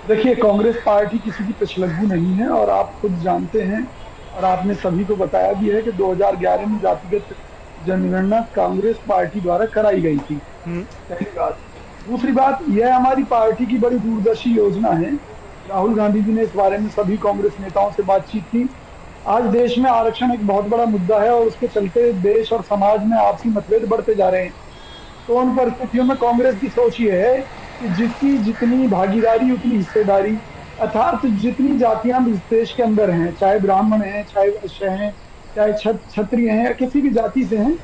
देखिए, कांग्रेस पार्टी किसी की पिछलग्गू नहीं है और आप खुद जानते हैं और आपने सभी को बताया भी है कि 2011 में जातिगत जनगणना कांग्रेस पार्टी द्वारा कराई गई थी। हम्म। पहली बात। दूसरी बात, यह हमारी पार्टी की बड़ी दूरदर्शी योजना है। राहुल गांधी जी ने इस बारे में सभी कांग्रेस नेताओं से बातचीत की। आज देश में आरक्षण एक बहुत बड़ा मुद्दा है और उसके चलते देश और समाज में आपसी मतभेद बढ़ते जा रहे हैं। तो उन परिस्थितियों में कांग्रेस की सोच ये है कि जिसकी जितनी भागीदारी उतनी हिस्सेदारी, अर्थात जितनी जातियां इस देश के अंदर हैं, चाहे ब्राह्मण हैं, चाहे वैश्य हैं, चाहे क्षत्रिय हैं या किसी भी जाति से हैं,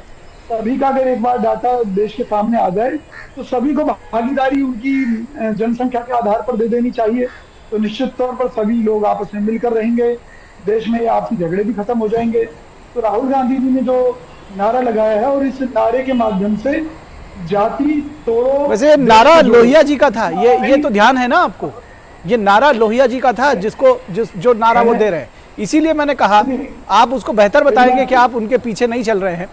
सभी का अगर एक बार डाटा देश के सामने आ जाए तो सभी को भागीदारी उनकी जनसंख्या के आधार पर दे देनी चाहिए। तो निश्चित तौर पर सभी लोग आपस में मिलकर रहेंगे, देश में ये आपसी झगड़े भी खत्म हो जाएंगे। तो राहुल गांधी जी ने जो नारा लगाया है और इस नारे के माध्यम से जाति तोड़ो वैसे देश नारा को जोड़ो, लोहिया जी का था, ये तो ध्यान है ना आपको? ये नारा लोहिया जी का था, जो नारा वो दे रहे हैं। इसीलिए मैंने कहा आप उसको बेहतर बताएंगे कि आप उनके पीछे नहीं चल रहे हैं।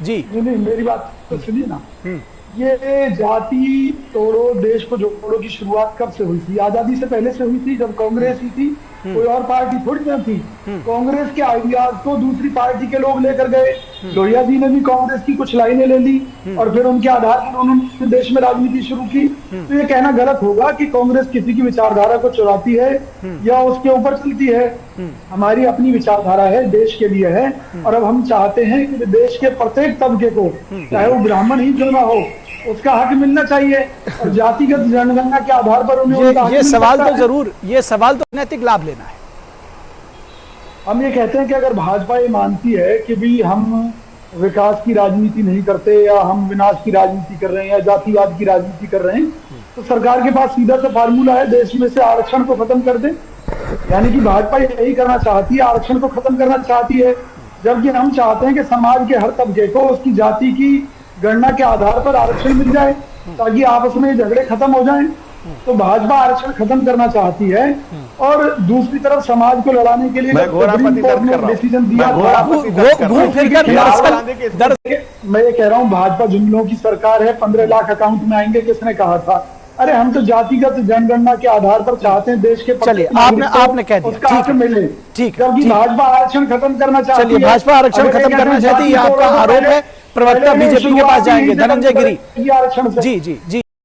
जी नहीं, मेरी बात तो सुनिए ना। हम्म। ये जाति तोड़ो देश को जोड़ो की शुरुआत कब से हुई थी? आजादी से पहले से हुई थी, जब कांग्रेस ही थी, कोई और पार्टी थोड़ी ना थी। कांग्रेस के आइडियाज को दूसरी पार्टी के लोग लेकर गए। लोहिया जी ने भी कांग्रेस की कुछ लाइनें ले ली और फिर उनके आधार पर उन्होंने देश में राजनीति शुरू की। तो ये कहना गलत होगा कि कांग्रेस किसी की विचारधारा को चुराती है या उसके ऊपर चलती है। हमारी अपनी विचारधारा है, देश के लिए है, और अब हम चाहते हैं कि देश के प्रत्येक तबके को, चाहे वो ब्राह्मण ही क्यों ना हो, उसका हक मिलना चाहिए और जातिगत जनगणना के आधार पर उन्हें उनका हक ये मिल सवाल सकता तो है। जरूर, ये सवाल तो नैतिक लाभ लेना है। हम ये कहते हैं कि अगर भाजपा ये मानती है कि भी हम विकास की राजनीति नहीं करते या हम विनाश की राजनीति कर रहे हैं या जातिवाद की राजनीति कर रहे हैं, तो सरकार के पास सीधा सा फार्मूला है, देश में से आरक्षण को खत्म कर दे। यानी कि भाजपा यही करना चाहती है, आरक्षण को खत्म करना चाहती है, जबकि हम चाहते हैं कि समाज के हर तबके को उसकी जाति की गणना के आधार पर आरक्षण मिल जाए ताकि आपस में झगड़े खत्म हो जाएं। तो भाजपा आरक्षण खत्म करना चाहती है और दूसरी तरफ समाज को लड़ाने के लिए डिसीजन दिया। मैं ये कह रहा हूँ, भाजपा जुमलों की सरकार है, 15 लाख अकाउंट में आएंगे, किसने कहा था? अरे हम तो जातिगत जनगणना के आधार पर चाहते हैं देश के, चलिए आपने कह दिया, उसका हक मिले। ठीक जबकि भाजपा आरक्षण खत्म करना चाहती है। भाजपा आरक्षण खत्म करना चाहती है, आपका आरोप है। प्रवक्ता बीजेपी के पास जाएंगे, धनंजय गिरी। आरक्षण जी जी जी।